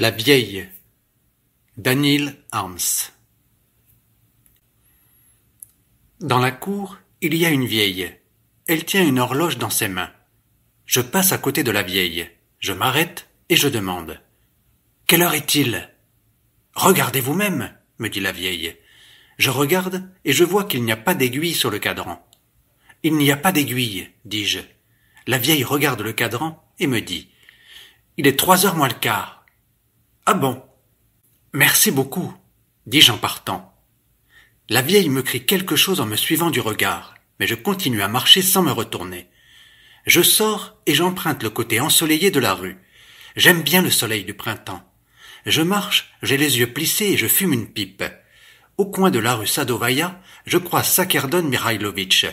La vieille. Daniel Arms. Dans la cour, il y a une vieille. Elle tient une horloge dans ses mains. Je passe à côté de la vieille. Je m'arrête et je demande. « Quelle heure est-il » ?« Regardez vous-même, » me dit la vieille. Je regarde et je vois qu'il n'y a pas d'aiguille sur le cadran. « Il n'y a pas d'aiguille, » dis-je. La vieille regarde le cadran et me dit. « Il est 3h moins le quart. » « Ah bon ? Merci beaucoup, » dis-je en partant. La vieille me crie quelque chose en me suivant du regard, mais je continue à marcher sans me retourner. Je sors et j'emprunte le côté ensoleillé de la rue. J'aime bien le soleil du printemps. Je marche, j'ai les yeux plissés et je fume une pipe. Au coin de la rue Sadovaya, je croise Sakerdon Mihailovitch.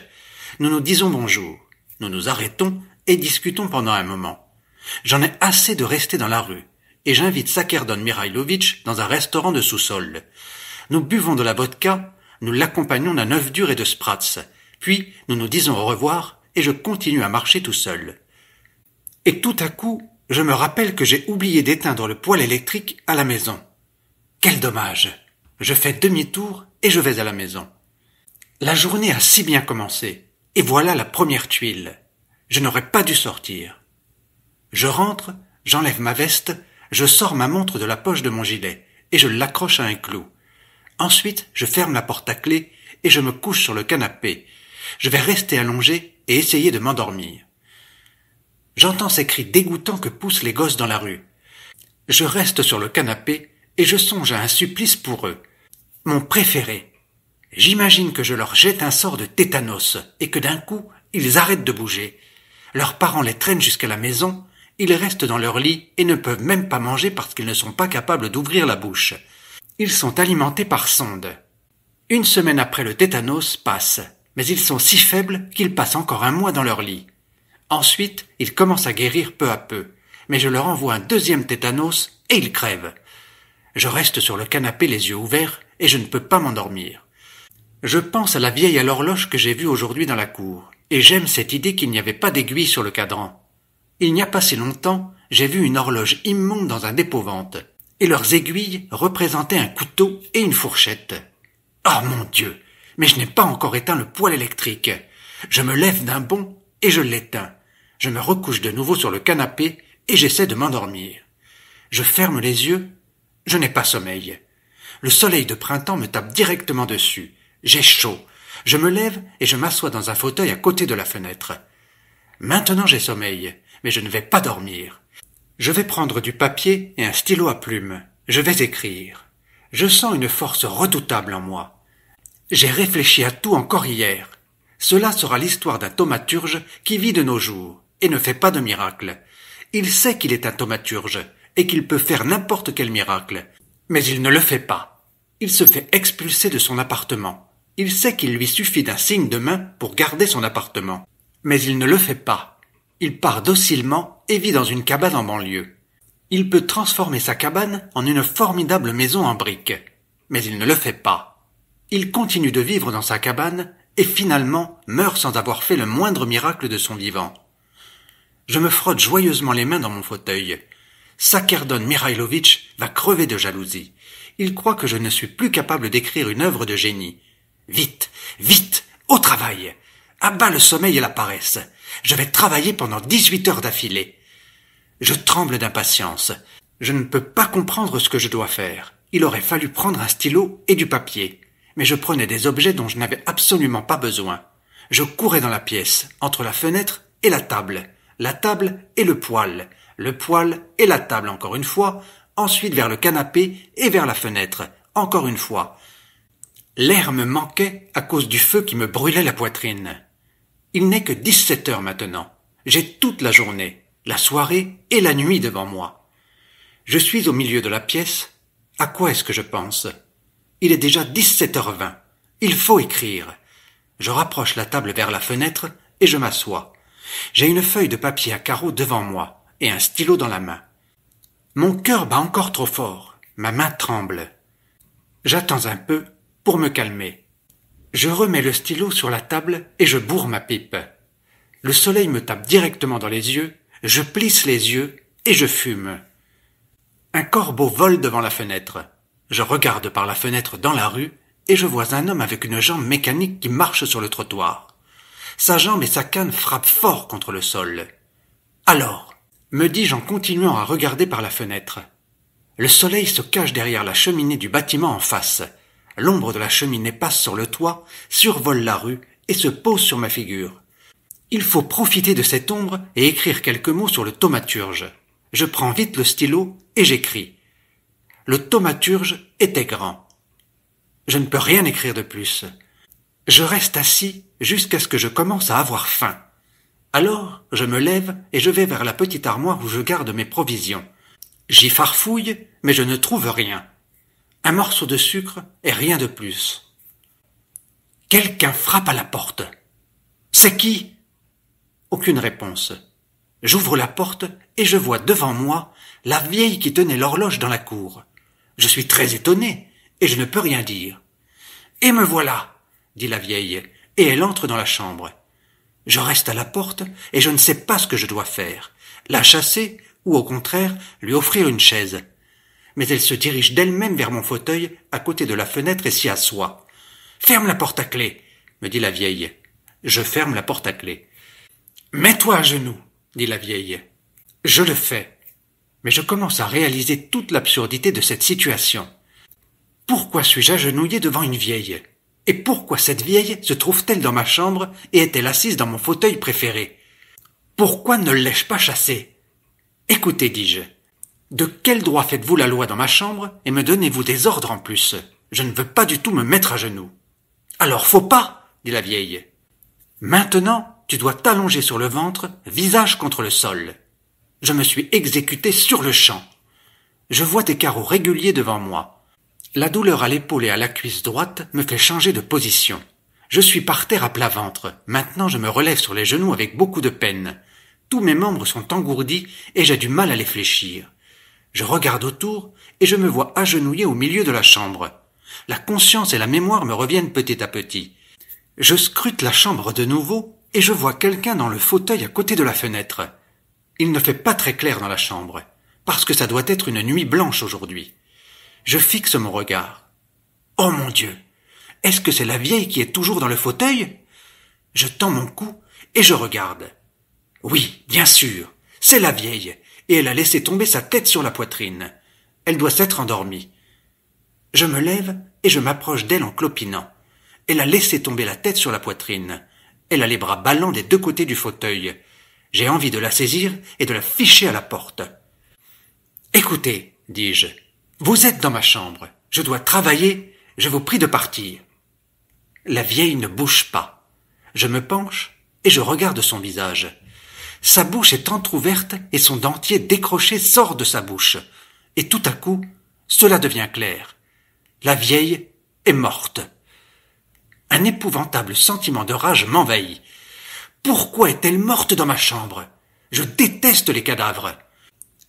Nous nous disons bonjour. Nous nous arrêtons et discutons pendant un moment. J'en ai assez de rester dans la rue. Et j'invite Sakerdon Mihailovitch dans un restaurant de sous-sol. Nous buvons de la vodka, nous l'accompagnons d'un œuf dur et de Spratz, puis nous nous disons au revoir et je continue à marcher tout seul. Et tout à coup, je me rappelle que j'ai oublié d'éteindre le poêle électrique à la maison. Quel dommage! Je fais demi-tour et je vais à la maison. La journée a si bien commencé, et voilà la première tuile. Je n'aurais pas dû sortir. Je rentre, j'enlève ma veste, je sors ma montre de la poche de mon gilet et je l'accroche à un clou. Ensuite, je ferme la porte à clé et je me couche sur le canapé. Je vais rester allongé et essayer de m'endormir. J'entends ces cris dégoûtants que poussent les gosses dans la rue. Je reste sur le canapé et je songe à un supplice pour eux. Mon préféré. J'imagine que je leur jette un sort de tétanos et que d'un coup, ils arrêtent de bouger. Leurs parents les traînent jusqu'à la maison. Ils restent dans leur lit et ne peuvent même pas manger parce qu'ils ne sont pas capables d'ouvrir la bouche. Ils sont alimentés par sonde. Une semaine après le tétanos passe, mais ils sont si faibles qu'ils passent encore un mois dans leur lit. Ensuite, ils commencent à guérir peu à peu, mais je leur envoie un deuxième tétanos et ils crèvent. Je reste sur le canapé les yeux ouverts et je ne peux pas m'endormir. Je pense à la vieille à l'horloge que j'ai vue aujourd'hui dans la cour, et j'aime cette idée qu'il n'y avait pas d'aiguille sur le cadran. Il n'y a pas si longtemps, j'ai vu une horloge immonde dans un dépôt-vente, et leurs aiguilles représentaient un couteau et une fourchette. Oh mon Dieu! Mais je n'ai pas encore éteint le poêle électrique. Je me lève d'un bond et je l'éteins. Je me recouche de nouveau sur le canapé et j'essaie de m'endormir. Je ferme les yeux. Je n'ai pas sommeil. Le soleil de printemps me tape directement dessus. J'ai chaud. Je me lève et je m'assois dans un fauteuil à côté de la fenêtre. Maintenant j'ai sommeil, mais je ne vais pas dormir. Je vais prendre du papier et un stylo à plume. Je vais écrire. Je sens une force redoutable en moi. J'ai réfléchi à tout encore hier. Cela sera l'histoire d'un thaumaturge qui vit de nos jours et ne fait pas de miracle. Il sait qu'il est un thaumaturge et qu'il peut faire n'importe quel miracle, mais il ne le fait pas. Il se fait expulser de son appartement. Il sait qu'il lui suffit d'un signe de main pour garder son appartement, mais il ne le fait pas. Il part docilement et vit dans une cabane en banlieue. Il peut transformer sa cabane en une formidable maison en briques, mais il ne le fait pas. Il continue de vivre dans sa cabane et finalement meurt sans avoir fait le moindre miracle de son vivant. Je me frotte joyeusement les mains dans mon fauteuil. Sakerdon Mihailovitch va crever de jalousie. Il croit que je ne suis plus capable d'écrire une œuvre de génie. Vite, vite, au travail! À bas le sommeil et la paresse. Je vais travailler pendant 18 heures d'affilée. Je tremble d'impatience. Je ne peux pas comprendre ce que je dois faire. Il aurait fallu prendre un stylo et du papier. Mais je prenais des objets dont je n'avais absolument pas besoin. Je courais dans la pièce, entre la fenêtre et la table et le poêle et la table encore une fois, ensuite vers le canapé et vers la fenêtre, encore une fois. L'air me manquait à cause du feu qui me brûlait la poitrine. Il n'est que 17 heures maintenant. J'ai toute la journée, la soirée et la nuit devant moi. Je suis au milieu de la pièce. À quoi est-ce que je pense? Il est déjà 17h20. Il faut écrire. Je rapproche la table vers la fenêtre et je m'assois. J'ai une feuille de papier à carreaux devant moi et un stylo dans la main. Mon cœur bat encore trop fort. Ma main tremble. J'attends un peu pour me calmer. Je remets le stylo sur la table et je bourre ma pipe. Le soleil me tape directement dans les yeux, je plisse les yeux et je fume. Un corbeau vole devant la fenêtre. Je regarde par la fenêtre dans la rue et je vois un homme avec une jambe mécanique qui marche sur le trottoir. Sa jambe et sa canne frappent fort contre le sol. Alors, me dis-je en continuant à regarder par la fenêtre. Le soleil se cache derrière la cheminée du bâtiment en face. L'ombre de la cheminée passe sur le toit, survole la rue et se pose sur ma figure. Il faut profiter de cette ombre et écrire quelques mots sur le thaumaturge. Je prends vite le stylo et j'écris. Le thaumaturge était grand. Je ne peux rien écrire de plus. Je reste assis jusqu'à ce que je commence à avoir faim. Alors, je me lève et je vais vers la petite armoire où je garde mes provisions. J'y farfouille, mais je ne trouve rien. Un morceau de sucre et rien de plus. Quelqu'un frappe à la porte. C'est qui? Aucune réponse. J'ouvre la porte et je vois devant moi la vieille qui tenait l'horloge dans la cour. Je suis très étonné et je ne peux rien dire. « Et me voilà !» dit la vieille, et elle entre dans la chambre. Je reste à la porte et je ne sais pas ce que je dois faire. La chasser ou au contraire lui offrir une chaise. Mais elle se dirige d'elle-même vers mon fauteuil à côté de la fenêtre et s'y assoit. « Ferme la porte à clé !» me dit la vieille. Je ferme la porte à clé. « Mets-toi à genoux !» dit la vieille. Je le fais. Mais je commence à réaliser toute l'absurdité de cette situation. Pourquoi suis-je agenouillé devant une vieille? Et pourquoi cette vieille se trouve-t-elle dans ma chambre et est-elle assise dans mon fauteuil préféré? Pourquoi ne l'ai-je pas chassée? Écoutez, dis-je, de quel droit faites-vous la loi dans ma chambre et me donnez-vous des ordres en plus? Je ne veux pas du tout me mettre à genoux. Alors faut pas, dit la vieille. Maintenant, tu dois t'allonger sur le ventre, visage contre le sol. Je me suis exécuté sur le champ. Je vois des carreaux réguliers devant moi. La douleur à l'épaule et à la cuisse droite me fait changer de position. Je suis par terre à plat ventre. Maintenant, je me relève sur les genoux avec beaucoup de peine. Tous mes membres sont engourdis et j'ai du mal à les fléchir. Je regarde autour et je me vois agenouillé au milieu de la chambre. La conscience et la mémoire me reviennent petit à petit. Je scrute la chambre de nouveau et je vois quelqu'un dans le fauteuil à côté de la fenêtre. Il ne fait pas très clair dans la chambre, parce que ça doit être une nuit blanche aujourd'hui. Je fixe mon regard. Oh mon Dieu! Est-ce que c'est la vieille qui est toujours dans le fauteuil? Je tends mon cou et je regarde. Oui, bien sûr, c'est la vieille, et elle a laissé tomber sa tête sur la poitrine. Elle doit s'être endormie. Je me lève et je m'approche d'elle en clopinant. Elle a laissé tomber la tête sur la poitrine. Elle a les bras ballants des deux côtés du fauteuil. J'ai envie de la saisir et de la ficher à la porte. « Écoutez, dis-je, vous êtes dans ma chambre. Je dois travailler. Je vous prie de partir. » La vieille ne bouge pas. Je me penche et je regarde son visage. Sa bouche est entr'ouverte et son dentier décroché sort de sa bouche. Et tout à coup, cela devient clair. La vieille est morte. Un épouvantable sentiment de rage m'envahit. Pourquoi est-elle morte dans ma chambre? Je déteste les cadavres.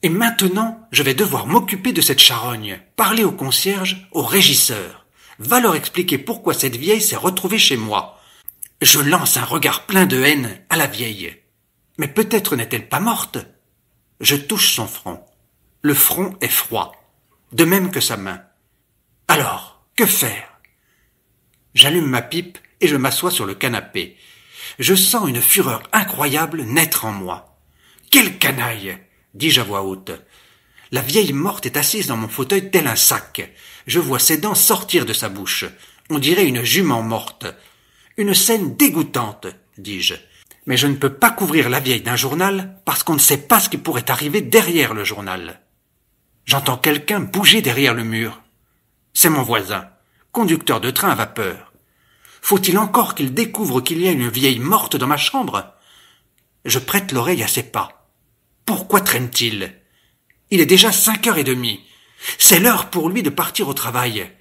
Et maintenant, je vais devoir m'occuper de cette charogne, parler au concierge, au régisseur. Va leur expliquer pourquoi cette vieille s'est retrouvée chez moi. Je lance un regard plein de haine à la vieille. Mais peut-être n'est-elle pas morte? Je touche son front. Le front est froid, de même que sa main. Alors, que faire? J'allume ma pipe et je m'assois sur le canapé. Je sens une fureur incroyable naître en moi. « Quelle canaille !» dis-je à voix haute. La vieille morte est assise dans mon fauteuil tel un sac. Je vois ses dents sortir de sa bouche. On dirait une jument morte. Une scène dégoûtante, dis-je. Mais je ne peux pas couvrir la vieille d'un journal parce qu'on ne sait pas ce qui pourrait arriver derrière le journal. J'entends quelqu'un bouger derrière le mur. C'est mon voisin, conducteur de train à vapeur. Faut-il encore qu'il découvre qu'il y a une vieille morte dans ma chambre? Je prête l'oreille à ses pas. Pourquoi traîne-t-il? Il est déjà 5h30. C'est l'heure pour lui de partir au travail.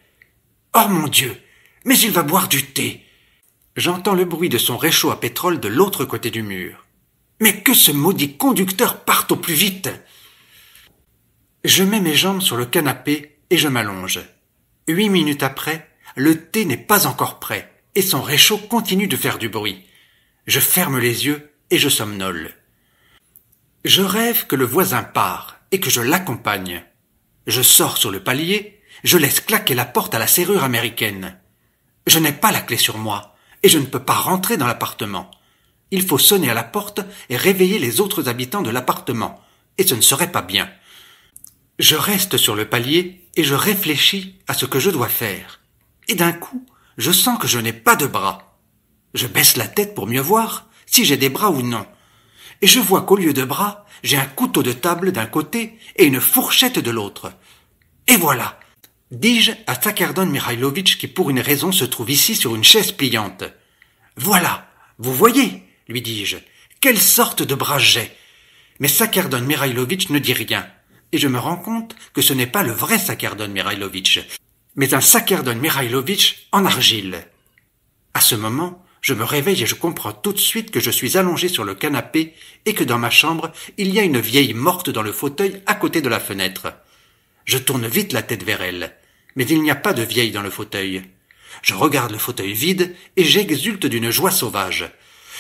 Oh mon Dieu! Mais il va boire du thé. J'entends le bruit de son réchaud à pétrole de l'autre côté du mur. Mais que ce maudit conducteur parte au plus vite! Je mets mes jambes sur le canapé et je m'allonge. 8 minutes après, le thé n'est pas encore prêt. Et son réchaud continue de faire du bruit. Je ferme les yeux et je somnole. Je rêve que le voisin part et que je l'accompagne. Je sors sur le palier, je laisse claquer la porte à la serrure américaine. Je n'ai pas la clé sur moi, et je ne peux pas rentrer dans l'appartement. Il faut sonner à la porte et réveiller les autres habitants de l'appartement, et ce ne serait pas bien. Je reste sur le palier et je réfléchis à ce que je dois faire. Et d'un coup, je sens que je n'ai pas de bras. Je baisse la tête pour mieux voir si j'ai des bras ou non. Et je vois qu'au lieu de bras, j'ai un couteau de table d'un côté et une fourchette de l'autre. Et voilà, dis-je à Sakardon Mihailovitch qui pour une raison se trouve ici sur une chaise pliante. Voilà, vous voyez, lui dis-je, quelle sorte de bras j'ai. Mais Sakardon Mihailovitch ne dit rien, et je me rends compte que ce n'est pas le vrai Sakardon Mihailovitch, mais un Sakardon Mihailovitch en argile. À ce moment, je me réveille et je comprends tout de suite que je suis allongé sur le canapé et que dans ma chambre, il y a une vieille morte dans le fauteuil à côté de la fenêtre. Je tourne vite la tête vers elle, mais il n'y a pas de vieille dans le fauteuil. Je regarde le fauteuil vide et j'exulte d'une joie sauvage.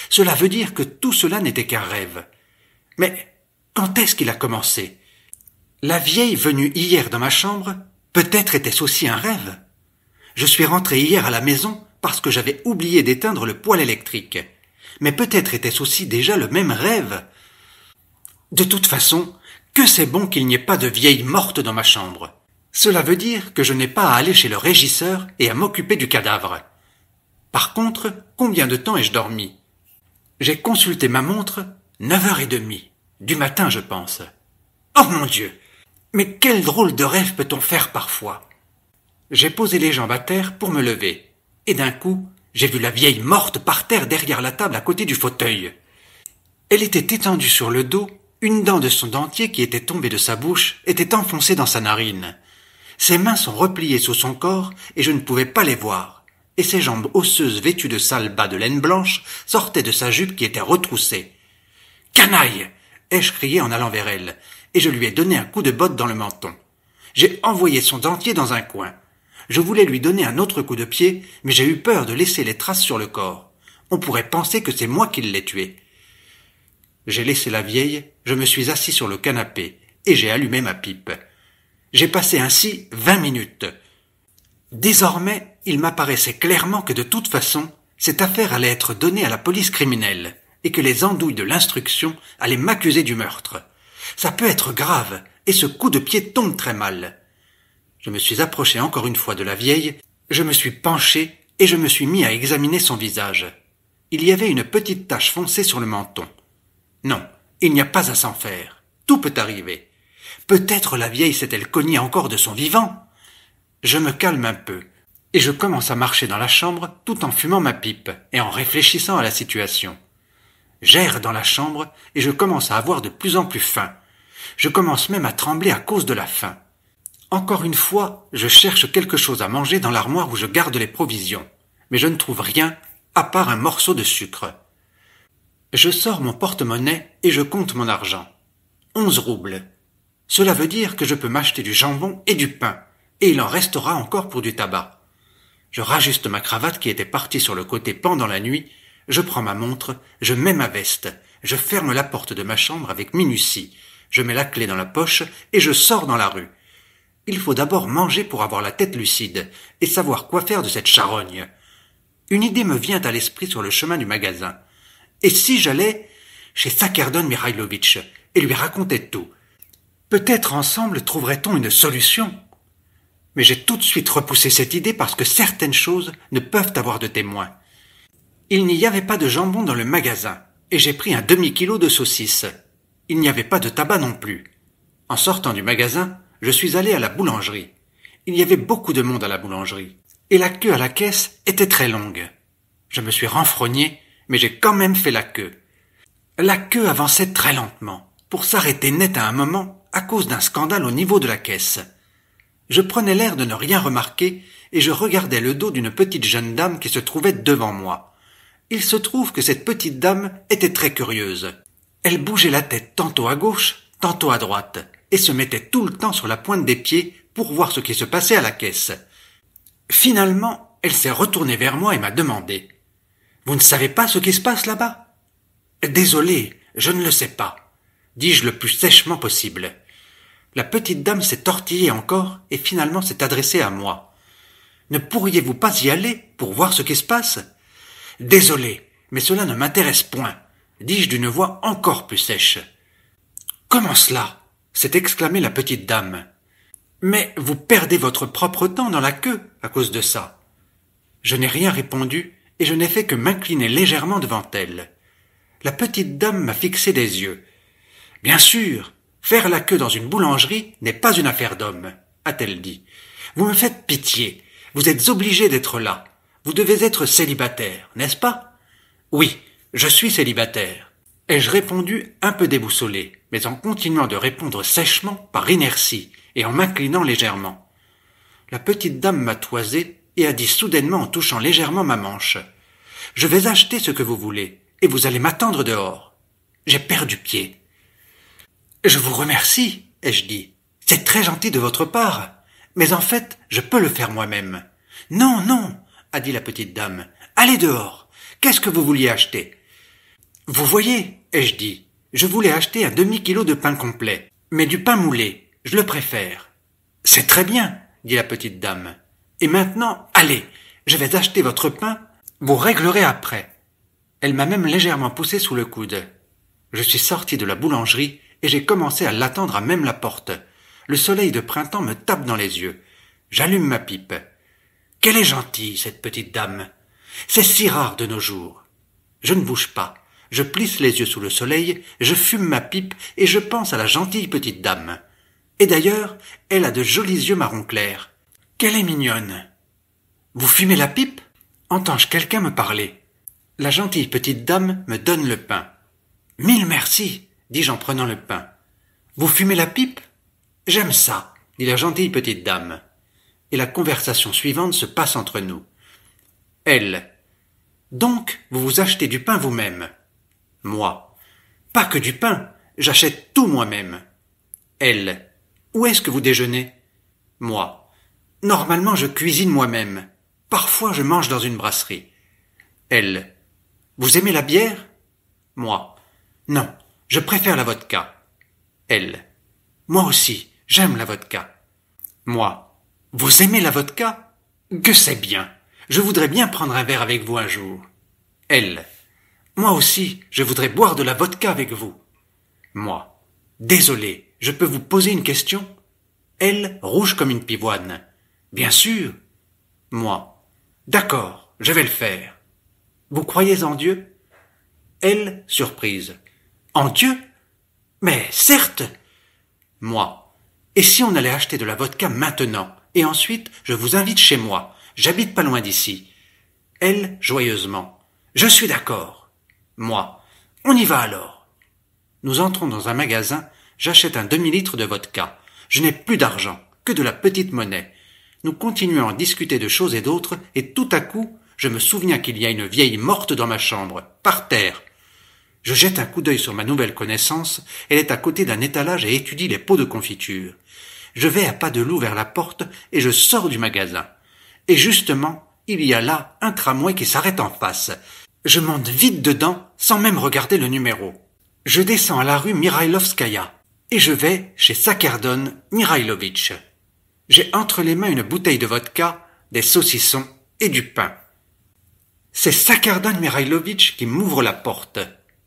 Cela veut dire que tout cela n'était qu'un rêve. Mais quand est-ce qu'il a commencé? La vieille venue hier dans ma chambre, peut-être était-ce aussi un rêve. Je suis rentré hier à la maison parce que j'avais oublié d'éteindre le poêle électrique. Mais peut-être était-ce aussi déjà le même rêve. De toute façon, que c'est bon qu'il n'y ait pas de vieille morte dans ma chambre. Cela veut dire que je n'ai pas à aller chez le régisseur et à m'occuper du cadavre. Par contre, combien de temps ai-je dormi? J'ai consulté ma montre, 9h30, du matin je pense. Oh mon Dieu! Mais quel drôle de rêve peut-on faire parfois? J'ai posé les jambes à terre pour me lever. Et d'un coup, j'ai vu la vieille morte par terre derrière la table à côté du fauteuil. Elle était étendue sur le dos, une dent de son dentier qui était tombée de sa bouche était enfoncée dans sa narine. Ses mains sont repliées sous son corps et je ne pouvais pas les voir, et ses jambes osseuses vêtues de sales bas de laine blanche sortaient de sa jupe qui était retroussée. « Canaille !» ai-je crié en allant vers elle, et je lui ai donné un coup de botte dans le menton. J'ai envoyé son dentier dans un coin. Je voulais lui donner un autre coup de pied, mais j'ai eu peur de laisser les traces sur le corps. On pourrait penser que c'est moi qui l'ai tué. J'ai laissé la vieille, je me suis assis sur le canapé, et j'ai allumé ma pipe. J'ai passé ainsi 20 minutes. Désormais, il m'apparaissait clairement que de toute façon, cette affaire allait être donnée à la police criminelle, et que les andouilles de l'instruction allaient m'accuser du meurtre. Ça peut être grave, et ce coup de pied tombe très mal. Je me suis approché encore une fois de la vieille, je me suis penché et je me suis mis à examiner son visage. Il y avait une petite tache foncée sur le menton. Non, il n'y a pas à s'en faire. Tout peut arriver. Peut-être la vieille s'est-elle cognée encore de son vivant. Je me calme un peu, et je commence à marcher dans la chambre tout en fumant ma pipe et en réfléchissant à la situation. J'erre dans la chambre et je commence à avoir de plus en plus faim. Je commence même à trembler à cause de la faim. Encore une fois, je cherche quelque chose à manger dans l'armoire où je garde les provisions, mais je ne trouve rien à part un morceau de sucre. Je sors mon porte-monnaie et je compte mon argent. 11 roubles. Cela veut dire que je peux m'acheter du jambon et du pain, et il en restera encore pour du tabac. Je rajuste ma cravate qui était partie sur le côté pendant la nuit, je prends ma montre, je mets ma veste, je ferme la porte de ma chambre avec minutie, je mets la clé dans la poche et je sors dans la rue. Il faut d'abord manger pour avoir la tête lucide et savoir quoi faire de cette charogne. Une idée me vient à l'esprit sur le chemin du magasin. Et si j'allais chez Sakardon Mihailovitch et lui racontais tout? Peut-être ensemble trouverait-on une solution. Mais j'ai tout de suite repoussé cette idée parce que certaines choses ne peuvent avoir de témoins. Il n'y avait pas de jambon dans le magasin et j'ai pris un demi-kilo de saucisses. Il n'y avait pas de tabac non plus. En sortant du magasin, je suis allé à la boulangerie. Il y avait beaucoup de monde à la boulangerie, et la queue à la caisse était très longue. Je me suis renfrogné, mais j'ai quand même fait la queue. La queue avançait très lentement, pour s'arrêter net à un moment à cause d'un scandale au niveau de la caisse. Je prenais l'air de ne rien remarquer, et je regardais le dos d'une petite jeune dame qui se trouvait devant moi. Il se trouve que cette petite dame était très curieuse. Elle bougeait la tête tantôt à gauche, tantôt à droite, et se mettait tout le temps sur la pointe des pieds pour voir ce qui se passait à la caisse. Finalement, elle s'est retournée vers moi et m'a demandé « Vous ne savez pas ce qui se passe là-bas ?»« Désolé, je ne le sais pas, dis-je le plus sèchement possible. La petite dame s'est tortillée encore et finalement s'est adressée à moi. « Ne pourriez-vous pas y aller pour voir ce qui se passe ?»« Désolé, mais cela ne m'intéresse point, » dis-je d'une voix encore plus sèche. « Comment cela ?» s'est exclamée la petite dame. « Mais vous perdez votre propre temps dans la queue à cause de ça. » Je n'ai rien répondu et je n'ai fait que m'incliner légèrement devant elle. La petite dame m'a fixé des yeux. « Bien sûr, faire la queue dans une boulangerie n'est pas une affaire d'homme, » a-t-elle dit. « Vous me faites pitié, vous êtes obligé d'être là. Vous devez être célibataire, n'est-ce pas ?»« Oui, je suis célibataire. » ai-je répondu un peu déboussolé, mais en continuant de répondre sèchement par inertie et en m'inclinant légèrement. La petite dame m'a toisé et a dit soudainement en touchant légèrement ma manche. « Je vais acheter ce que vous voulez, et vous allez m'attendre dehors. » J'ai perdu pied. « Je vous remercie, » ai-je dit. « C'est très gentil de votre part, mais en fait, je peux le faire moi-même. »« Non, non, » a dit la petite dame. « Allez dehors. Qu'est-ce que vous vouliez acheter ?»« Vous voyez, » ai-je dit, « je voulais acheter un demi-kilo de pain complet, mais du pain moulé, je le préfère. »« C'est très bien, » dit la petite dame. « Et maintenant, allez, je vais acheter votre pain, vous réglerez après. » Elle m'a même légèrement poussé sous le coude. Je suis sorti de la boulangerie et j'ai commencé à l'attendre à même la porte. Le soleil de printemps me tape dans les yeux. J'allume ma pipe. Qu'elle est gentille, cette petite dame. C'est si rare de nos jours. Je ne bouge pas. Je plisse les yeux sous le soleil, je fume ma pipe et je pense à la gentille petite dame. Et d'ailleurs, elle a de jolis yeux marron clair. Qu'elle est mignonne. Vous fumez la pipe ? Entends-je quelqu'un me parler ? La gentille petite dame me donne le pain. Mille merci, dis-je en prenant le pain. Vous fumez la pipe ? J'aime ça, dit la gentille petite dame. Et la conversation suivante se passe entre nous. Elle. Donc, vous vous achetez du pain vous-même ? Moi. Pas que du pain, j'achète tout moi-même. Elle. Où est-ce que vous déjeunez ? Moi. Normalement, je cuisine moi-même. Parfois, je mange dans une brasserie. Elle. Vous aimez la bière ? Moi. Non, je préfère la vodka. Elle. Moi aussi, j'aime la vodka. Moi. Vous aimez la vodka ? Que c'est bien. Je voudrais bien prendre un verre avec vous un jour. Elle. Moi aussi, je voudrais boire de la vodka avec vous. Moi. Désolé, je peux vous poser une question ? Elle, rouge comme une pivoine. Bien sûr. Moi. D'accord, je vais le faire. Vous croyez en Dieu ? Elle, surprise. En Dieu ? Mais certes. Moi. Et si on allait acheter de la vodka maintenant ? Et ensuite, je vous invite chez moi. J'habite pas loin d'ici. Elle, joyeusement. Je suis d'accord. Moi. On y va alors. Nous entrons dans un magasin. J'achète un demi-litre de vodka. Je n'ai plus d'argent, que de la petite monnaie. Nous continuons à discuter de choses et d'autres, et tout à coup, je me souviens qu'il y a une vieille morte dans ma chambre, par terre. Je jette un coup d'œil sur ma nouvelle connaissance. Elle est à côté d'un étalage et étudie les pots de confiture. Je vais à pas de loup vers la porte et je sors du magasin. Et justement, il y a là un tramway qui s'arrête en face. Je monte vite dedans, sans même regarder le numéro. Je descends à la rue Mirailovskaya et je vais chez Sakerdon Mirailovitch. J'ai entre les mains une bouteille de vodka, des saucissons et du pain. C'est Sakerdon Mirailovitch qui m'ouvre la porte.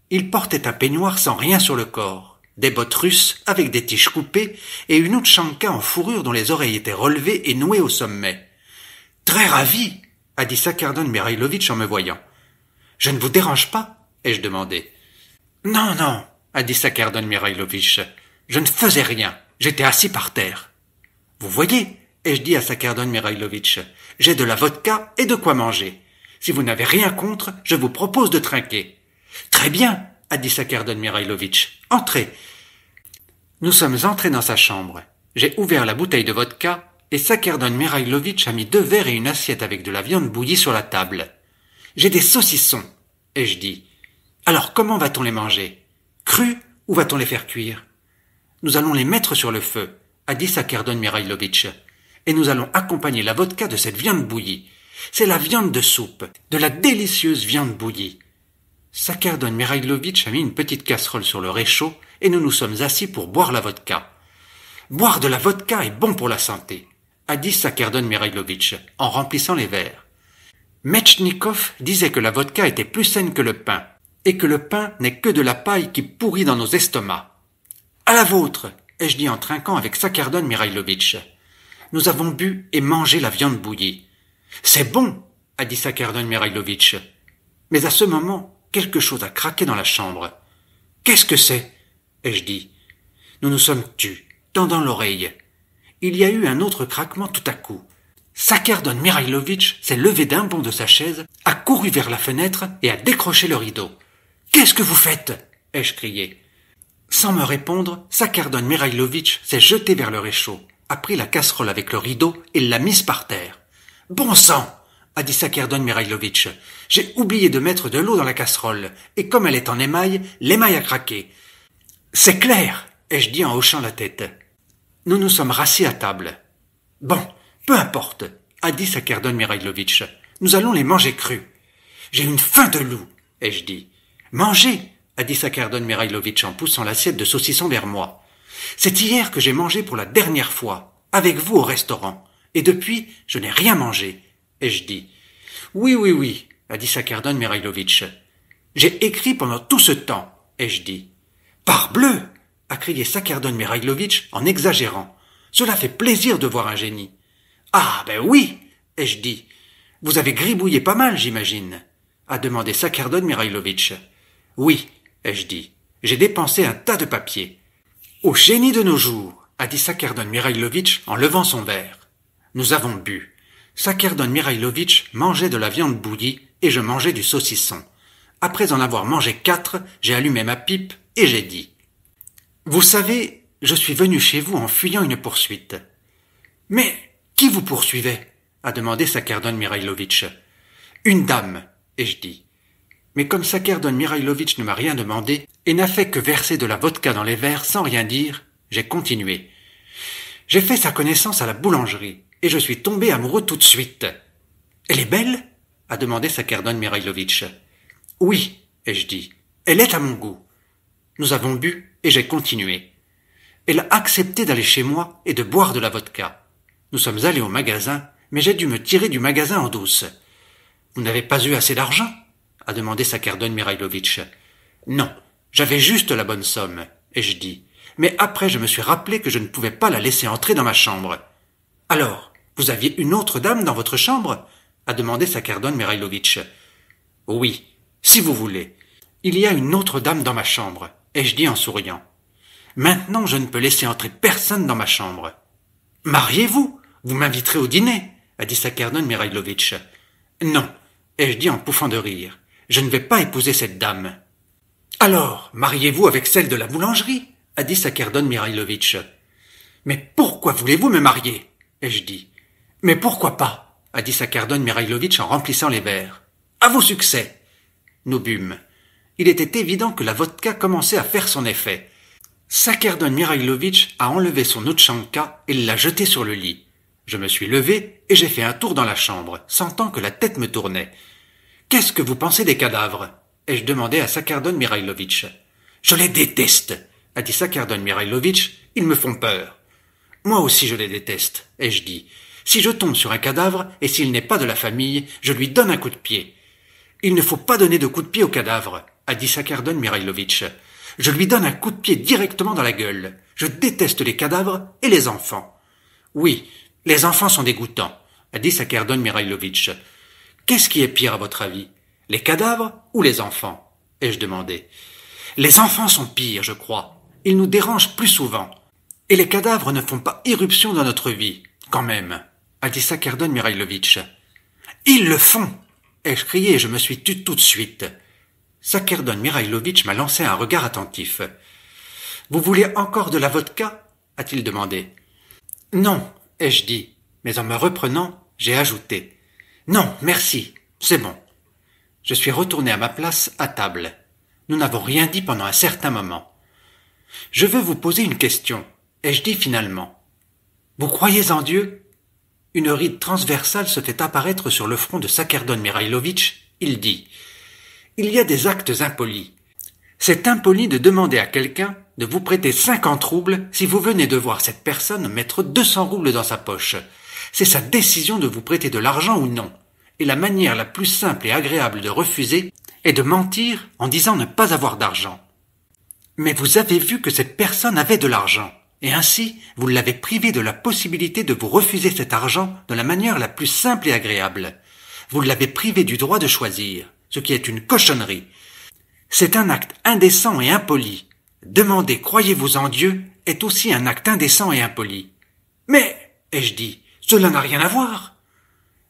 Il portait un peignoir sans rien sur le corps, des bottes russes avec des tiges coupées et une outchanka en fourrure dont les oreilles étaient relevées et nouées au sommet. « Très ravi !» a dit Sakerdon Mirailovitch en me voyant. « Je ne vous dérange pas ?» ai-je demandé. « Non, non !» a dit Sakerdon Mirailovitch. « Je ne faisais rien, j'étais assis par terre. »« Vous voyez ?» ai-je dit à Sakerdon Mirailovitch. « J'ai de la vodka et de quoi manger. Si vous n'avez rien contre, je vous propose de trinquer. »« Très bien !» a dit Sakerdon Mirailovitch. « Entrez !» Nous sommes entrés dans sa chambre. J'ai ouvert la bouteille de vodka et Sakerdon Mirailovitch a mis 2 verres et une assiette avec de la viande bouillie sur la table. « J'ai des saucissons !» ai-je dit. « Alors comment va-t-on les manger ? Crus ou va-t-on les faire cuire ? » « Nous allons les mettre sur le feu !» a dit Sakerdon Mirailovitch. « Et nous allons accompagner la vodka de cette viande bouillie. C'est la viande de soupe, de la délicieuse viande bouillie. » Sakerdon Mirailovitch a mis une petite casserole sur le réchaud et nous nous sommes assis pour boire la vodka. « Boire de la vodka est bon pour la santé, a dit Sakerdon Mirailovitch en remplissant les verres. Metchnikov disait que la vodka était plus saine que le pain, et que le pain n'est que de la paille qui pourrit dans nos estomacs. À la vôtre, ai-je dit en trinquant avec Sakerdon Mirailovitch. Nous avons bu et mangé la viande bouillie. C'est bon, a dit Sakerdon Mirailovitch. Mais à ce moment, quelque chose a craqué dans la chambre. Qu'est-ce que c'est? Ai-je dit. Nous nous sommes tus, tendant l'oreille. Il y a eu un autre craquement tout à coup. Sakerdon Mirailovitch s'est levé d'un bond de sa chaise, a couru vers la fenêtre et a décroché le rideau. « Qu'est-ce que vous faites » ai-je crié. Sans me répondre, Sakerdon Mirailovitch s'est jeté vers le réchaud, a pris la casserole avec le rideau et l'a mise par terre. « Bon sang !» a dit Sakerdon Mirailovitch. « J'ai oublié de mettre de l'eau dans la casserole, et comme elle est en émail, l'émail a craqué. »« C'est clair !» ai-je dit en hochant la tête. Nous nous sommes rassis à table. « Bon, peu importe, a dit Sakerdon Mirailovitch. Nous allons les manger crus. J'ai une faim de loup, ai-je dit. Manger, a dit Sakerdon Mirailovitch en poussant l'assiette de saucisson vers moi. C'est hier que j'ai mangé pour la dernière fois, avec vous au restaurant, et depuis, je n'ai rien mangé, ai-je dit. Oui, a dit Sakerdon Mirailovitch. J'ai écrit pendant tout ce temps, ai-je dit. Parbleu, a crié Sakerdon Mirailovitch en exagérant. Cela fait plaisir de voir un génie. Ah, ben oui, ai-je dit. Vous avez gribouillé pas mal, j'imagine, a demandé Sakerdon Mirailovitch. Oui, ai-je dit. J'ai dépensé un tas de papier. Au génie de nos jours, a dit Sakerdon Mirailovitch en levant son verre. Nous avons bu. Sakerdon Mirailovitch mangeait de la viande bouillie et je mangeais du saucisson. Après en avoir mangé 4, j'ai allumé ma pipe et j'ai dit. Vous savez, je suis venu chez vous en fuyant une poursuite. Mais qui vous poursuivait? A demandé Sakerdon Mirailovitch. Une dame, ai-je dit. Mais comme Sakerdon Mirailovitch ne m'a rien demandé et n'a fait que verser de la vodka dans les verres sans rien dire, j'ai continué. J'ai fait sa connaissance à la boulangerie et je suis tombé amoureux tout de suite. Elle est belle? A demandé Sakerdon Mirailovitch. Oui, ai-je dit. Elle est à mon goût. Nous avons bu et j'ai continué. Elle a accepté d'aller chez moi et de boire de la vodka. Nous sommes allés au magasin, mais j'ai dû me tirer du magasin en douce. Vous n'avez pas eu assez d'argent? A demandé Sakerdon Mirailovitch. Non, j'avais juste la bonne somme, ai-je dit. Mais après je me suis rappelé que je ne pouvais pas la laisser entrer dans ma chambre. Alors, vous aviez une autre dame dans votre chambre? A demandé Sakerdon Mirailovitch. Oui, si vous voulez. Il y a une autre dame dans ma chambre, ai-je dit en souriant. Maintenant je ne peux laisser entrer personne dans ma chambre. Mariez-vous, vous m'inviterez au dîner, a dit Sakerdon Mirailovitch. Non, ai-je dit en pouffant de rire. Je ne vais pas épouser cette dame. Alors, mariez-vous avec celle de la boulangerie, a dit Sakerdon Mirailovitch. Mais pourquoi voulez-vous me marier, ai-je dit. Mais pourquoi pas, a dit Sakerdon Mirailovitch en remplissant les verres. À vos succès. Nous bûmes. Il était évident que la vodka commençait à faire son effet. Sakerdon Mirailovitch a enlevé son outchanka et l'a jeté sur le lit. Je me suis levé et j'ai fait un tour dans la chambre, sentant que la tête me tournait. « Qu'est-ce que vous pensez des cadavres » ai-je demandé à Sakerdon Mirailovitch. « Je les déteste » a dit Sakerdon Mirailovitch. « Ils me font peur. »« Moi aussi je les déteste » ai-je dit. « Si je tombe sur un cadavre et s'il n'est pas de la famille, je lui donne un coup de pied. »« Il ne faut pas donner de coup de pied au cadavre » a dit Sakerdon Mirailovitch. « Je lui donne un coup de pied directement dans la gueule. Je déteste les cadavres et les enfants. »« Oui, les enfants sont dégoûtants » a dit Sakerdon Mirailovitch. « Qu'est-ce qui est pire à votre avis, les cadavres ou les enfants » ai-je demandé. « Les enfants sont pires, je crois. Ils nous dérangent plus souvent. Et les cadavres ne font pas irruption dans notre vie, quand même, a dit Sakerdon Mirailovitch. « Ils le font » ai-je crié et je me suis tu tout de suite. Sakerdon Mirailovitch m'a lancé un regard attentif. « Vous voulez encore de la vodka » a-t-il demandé. « Non » ai-je dit, mais en me reprenant, j'ai ajouté. « Non, merci, c'est bon. » Je suis retourné à ma place à table. Nous n'avons rien dit pendant un certain moment. « Je veux vous poser une question, » ai-je dit finalement. « Vous croyez en Dieu ?» Une ride transversale se fait apparaître sur le front de Sakerdon Mirailovitch. Il dit « Il y a des actes impolis. C'est impoli de demander à quelqu'un de vous prêter 50 roubles si vous venez de voir cette personne mettre 200 roubles dans sa poche. C'est sa décision de vous prêter de l'argent ou non. Et la manière la plus simple et agréable de refuser est de mentir en disant ne pas avoir d'argent. Mais vous avez vu que cette personne avait de l'argent, et ainsi vous l'avez privé de la possibilité de vous refuser cet argent de la manière la plus simple et agréable. Vous l'avez privé du droit de choisir, ce qui est une cochonnerie. C'est un acte indécent et impoli. Demander « croyez-vous en Dieu » est aussi un acte indécent et impoli. Mais, ai-je dit, cela n'a rien à voir.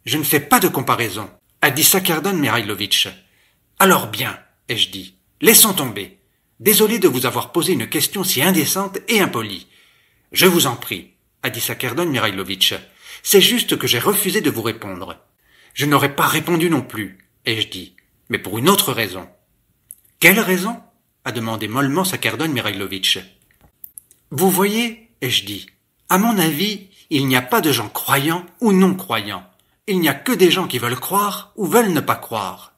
Je ne fais pas de comparaison, a dit Sakerdon Mikhailovitch. Alors bien, ai-je dit, laissons tomber. Désolé de vous avoir posé une question si indécente et impolie. Je vous en prie, a dit Sakerdon Mikhailovitch. C'est juste que j'ai refusé de vous répondre. Je n'aurais pas répondu non plus, ai-je dit, mais pour une autre raison. Quelle raison? A demandé mollement Sakerdon Mikhailovitch. Vous voyez, ai-je dit, à mon avis, il n'y a pas de gens croyants ou non croyants. Il n'y a que des gens qui veulent croire ou veulent ne pas croire.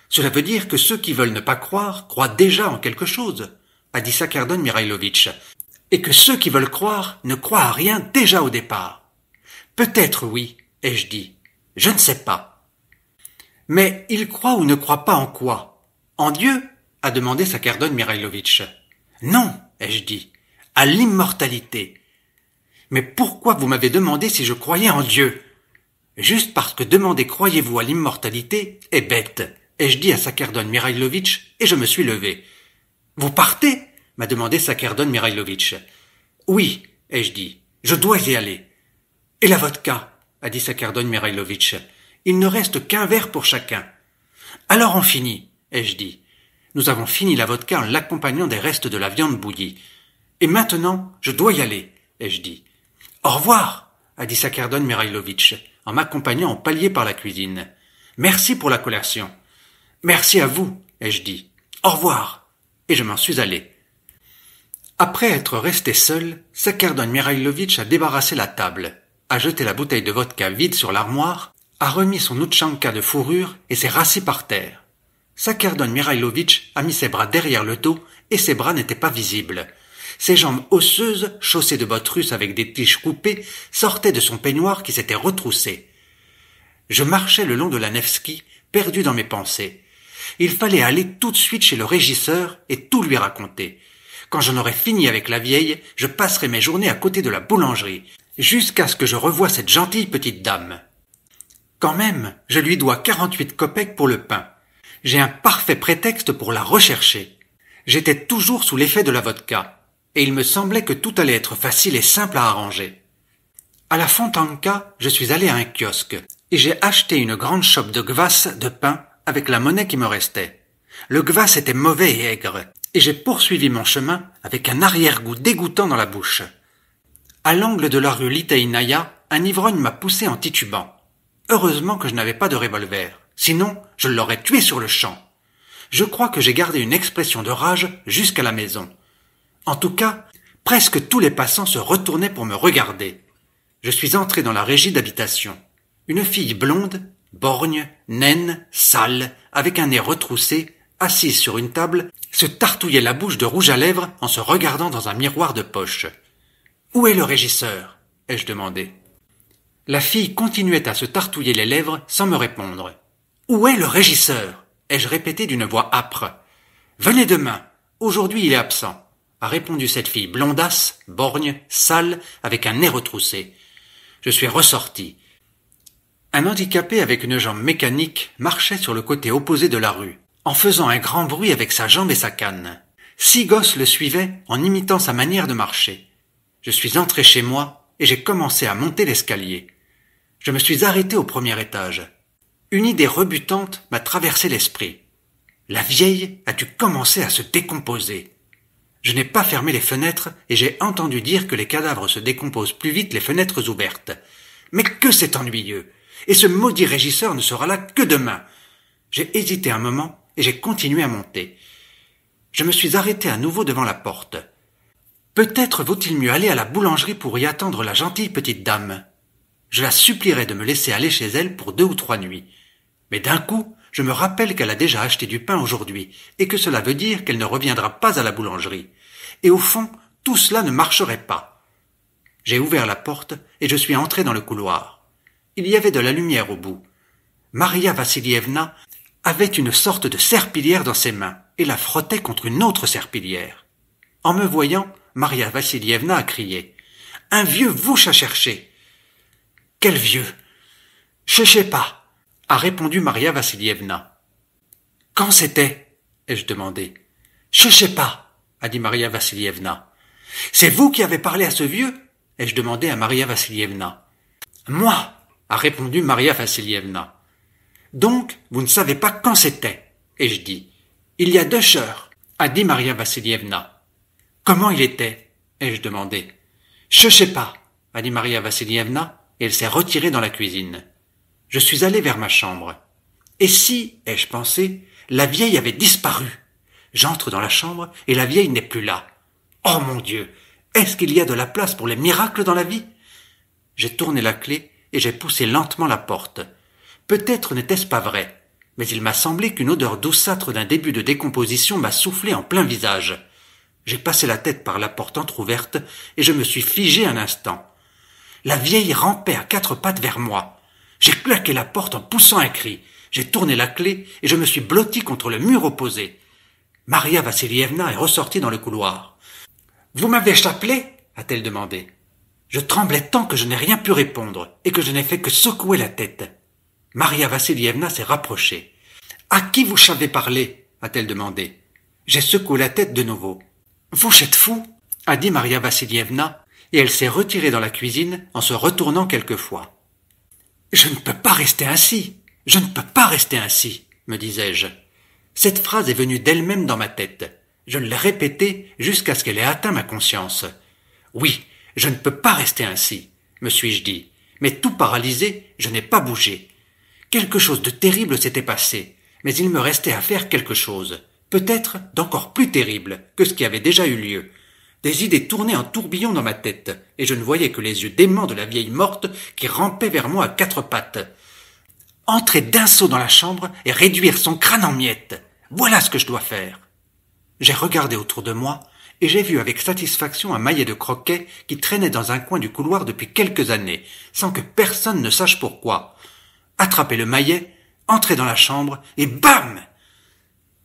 Cela veut dire que ceux qui veulent ne pas croire croient déjà en quelque chose, a dit Sakerdon Mikhailovitch, et que ceux qui veulent croire ne croient à rien déjà au départ. Peut-être oui, ai-je dit, je ne sais pas. Mais ils croient ou ne croient pas en quoi? En Dieu? A demandé Sakerdon Mikhailovitch. Non, ai-je dit, à l'immortalité. Mais pourquoi vous m'avez demandé si je croyais en Dieu? Juste parce que demander croyez-vous à l'immortalité est bête, ai-je dit à Sakerdon Mikhailovitch, et je me suis levé. Vous partez? M'a demandé Sakerdon Mikhailovitch. Oui, ai-je dit, je dois y aller. Et la vodka? A dit Sakerdon Mikhailovitch. Il ne reste qu'un verre pour chacun. Alors on finit, ai-je dit. Nous avons fini la vodka en l'accompagnant des restes de la viande bouillie. Et maintenant, je dois y aller, ai-je dit. Au revoir, a dit Sakerdon Mikhailovitch, en m'accompagnant en palier par la cuisine. Merci pour la collation. Merci à vous, ai-je dit. Au revoir. Et je m'en suis allé. Après être resté seul, Sakerdon Mikhailovitch a débarrassé la table, a jeté la bouteille de vodka vide sur l'armoire, a remis son outchanka de fourrure et s'est rassis par terre. Sakerdon Mikhailovitch a mis ses bras derrière le dos et ses bras n'étaient pas visibles. Ses jambes osseuses, chaussées de bottes russes avec des tiges coupées, sortaient de son peignoir qui s'était retroussé. Je marchais le long de la Nevski, perdu dans mes pensées. Il fallait aller tout de suite chez le régisseur et tout lui raconter. Quand j'en aurais fini avec la vieille, je passerais mes journées à côté de la boulangerie, jusqu'à ce que je revoie cette gentille petite dame. Quand même, je lui dois 48 kopecks pour le pain. J'ai un parfait prétexte pour la rechercher. J'étais toujours sous l'effet de la vodka, et il me semblait que tout allait être facile et simple à arranger. À la Fontanka, je suis allé à un kiosque, et j'ai acheté une grande chope de kvass de pain avec la monnaie qui me restait. Le kvass était mauvais et aigre, et j'ai poursuivi mon chemin avec un arrière-goût dégoûtant dans la bouche. À l'angle de la rue Litaïnaïa, un ivrogne m'a poussé en titubant. Heureusement que je n'avais pas de revolver, sinon je l'aurais tué sur le champ. Je crois que j'ai gardé une expression de rage jusqu'à la maison. En tout cas, presque tous les passants se retournaient pour me regarder. Je suis entré dans la régie d'habitation. Une fille blonde, borgne, naine, sale, avec un nez retroussé, assise sur une table, se tartouillait la bouche de rouge à lèvres en se regardant dans un miroir de poche. « Où est le régisseur ?» ai-je demandé. La fille continuait à se tartouiller les lèvres sans me répondre. « Où est le régisseur ?» ai-je répété d'une voix âpre. « Venez demain. Aujourd'hui il est absent. » a répondu cette fille blondasse, borgne, sale, avec un nez retroussé. Je suis ressorti. Un handicapé avec une jambe mécanique marchait sur le côté opposé de la rue, en faisant un grand bruit avec sa jambe et sa canne. 6 gosses le suivaient en imitant sa manière de marcher. Je suis entré chez moi et j'ai commencé à monter l'escalier. Je me suis arrêté au premier étage. Une idée rebutante m'a traversé l'esprit. La vieille a dû commencer à se décomposer. Je n'ai pas fermé les fenêtres et j'ai entendu dire que les cadavres se décomposent plus vite les fenêtres ouvertes. Mais que c'est ennuyeux! Et ce maudit régisseur ne sera là que demain. J'ai hésité un moment et j'ai continué à monter. Je me suis arrêté à nouveau devant la porte. Peut-être vaut-il mieux aller à la boulangerie pour y attendre la gentille petite dame. Je la supplierai de me laisser aller chez elle pour 2 ou 3 nuits. Mais d'un coup, je me rappelle qu'elle a déjà acheté du pain aujourd'hui et que cela veut dire qu'elle ne reviendra pas à la boulangerie. et au fond, tout cela ne marcherait pas. J'ai ouvert la porte et je suis entré dans le couloir. Il y avait de la lumière au bout. Maria Vassilievna avait une sorte de serpillière dans ses mains et la frottait contre une autre serpillière. En me voyant, Maria Vassilievna a crié « Un vieux vouche à chercher !»« Quel vieux ?»« Je sais pas !» a répondu Maria Vassilievna. « Quand c'était ?» ai-je demandé. « Je sais pas !» a dit Maria Vassilievna. « C'est vous qui avez parlé à ce vieux ?» ai-je demandé à Maria Vassilievna. « Moi !» a répondu Maria Vassilievna. « Donc, vous ne savez pas quand c'était ?» ai-je dit. « Il y a 2 heures !» a dit Maria Vassilievna. « Comment il était ?» ai-je demandé. « Je sais pas !» a dit Maria Vassilievna, et elle s'est retirée dans la cuisine. Je suis allé vers ma chambre. Et si, ai-je pensé, la vieille avait disparu? J'entre dans la chambre et la vieille n'est plus là. Oh mon Dieu! Est-ce qu'il y a de la place pour les miracles dans la vie? J'ai tourné la clé et j'ai poussé lentement la porte. Peut-être n'était-ce pas vrai, mais il m'a semblé qu'une odeur douceâtre d'un début de décomposition m'a soufflé en plein visage. J'ai passé la tête par la porte entr'ouverte et je me suis figé un instant. La vieille rampait à 4 pattes vers moi. J'ai claqué la porte en poussant un cri. J'ai tourné la clé et je me suis blotti contre le mur opposé. Maria Vassilievna est ressortie dans le couloir. « Vous m'avez appelé ?» a-t-elle demandé. Je tremblais tant que je n'ai rien pu répondre et que je n'ai fait que secouer la tête. Maria Vassilievna s'est rapprochée. « À qui vous savez parler ?» a-t-elle demandé. J'ai secoué la tête de nouveau. « Vous êtes fou ?» a dit Maria Vassilievna, et elle s'est retirée dans la cuisine en se retournant quelquefois. « Je ne peux pas rester ainsi, je ne peux pas rester ainsi, me disais-je. Cette phrase est venue d'elle-même dans ma tête. Je l'ai répétée jusqu'à ce qu'elle ait atteint ma conscience. Oui, je ne peux pas rester ainsi, me suis-je dit, mais tout paralysé, je n'ai pas bougé. Quelque chose de terrible s'était passé, mais il me restait à faire quelque chose, peut-être d'encore plus terrible que ce qui avait déjà eu lieu. Des idées tournaient en tourbillon dans ma tête, et je ne voyais que les yeux déments de la vieille morte qui rampait vers moi à 4 pattes. Entrer d'un saut dans la chambre et réduire son crâne en miettes, voilà ce que je dois faire. J'ai regardé autour de moi, et j'ai vu avec satisfaction un maillet de croquet qui traînait dans un coin du couloir depuis quelques années, sans que personne ne sache pourquoi. Attraper le maillet, entrer dans la chambre, et bam!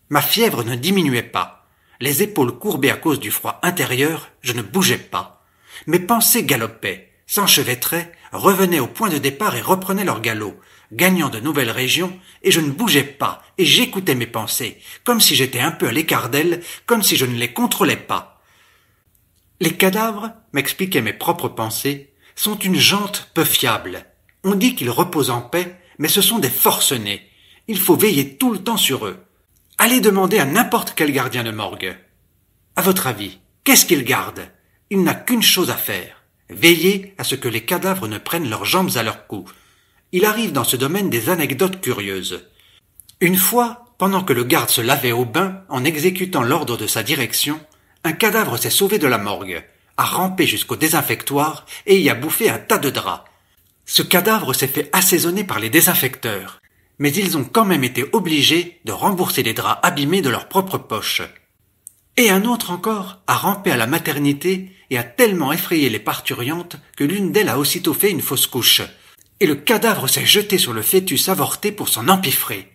Ma fièvre ne diminuait pas. Les épaules courbées à cause du froid intérieur, je ne bougeais pas. Mes pensées galopaient, s'enchevêtraient, revenaient au point de départ et reprenaient leur galop, gagnant de nouvelles régions, et je ne bougeais pas, et j'écoutais mes pensées, comme si j'étais un peu à l'écart d'elles, comme si je ne les contrôlais pas. Les cadavres, m'expliquaient mes propres pensées, sont une gente peu fiable. On dit qu'ils reposent en paix, mais ce sont des forcenés. Il faut veiller tout le temps sur eux. Allez demander à n'importe quel gardien de morgue. À votre avis, qu'est-ce qu'il garde? Il n'a qu'une chose à faire. Veiller à ce que les cadavres ne prennent leurs jambes à leur cou. Il arrive dans ce domaine des anecdotes curieuses. Une fois, pendant que le garde se lavait au bain en exécutant l'ordre de sa direction, un cadavre s'est sauvé de la morgue, a rampé jusqu'au désinfectoire et y a bouffé un tas de draps. Ce cadavre s'est fait assaisonner par les désinfecteurs, mais ils ont quand même été obligés de rembourser les draps abîmés de leur propre poche. Et un autre encore a rampé à la maternité et a tellement effrayé les parturiantes que l'une d'elles a aussitôt fait une fausse couche, et le cadavre s'est jeté sur le fœtus avorté pour s'en empiffrer.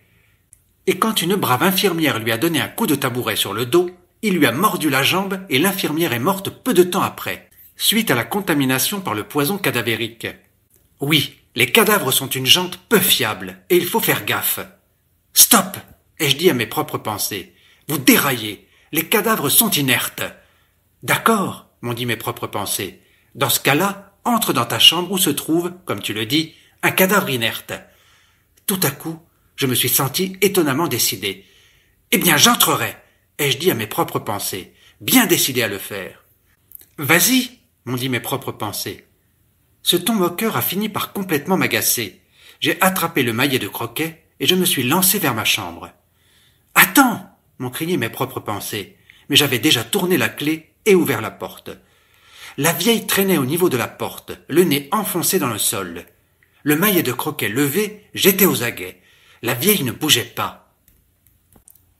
Et quand une brave infirmière lui a donné un coup de tabouret sur le dos, il lui a mordu la jambe et l'infirmière est morte peu de temps après, suite à la contamination par le poison cadavérique. Oui, les cadavres sont une gente peu fiable, et il faut faire gaffe. « Stop !» ai-je dit à mes propres pensées. « Vous déraillez, les cadavres sont inertes. »« D'accord !» m'ont dit mes propres pensées. « Dans ce cas-là, entre dans ta chambre où se trouve, comme tu le dis, un cadavre inerte. » Tout à coup, je me suis senti étonnamment décidé. « Eh bien, j'entrerai !» ai-je dit à mes propres pensées, bien décidé à le faire. « Vas-y !» m'ont dit mes propres pensées. Ce ton moqueur a fini par complètement m'agacer. J'ai attrapé le maillet de croquet et je me suis lancé vers ma chambre. « Attends !» m'ont crié mes propres pensées, mais j'avais déjà tourné la clé et ouvert la porte. La vieille traînait au niveau de la porte, le nez enfoncé dans le sol. Le maillet de croquet levé, j'étais aux aguets. La vieille ne bougeait pas.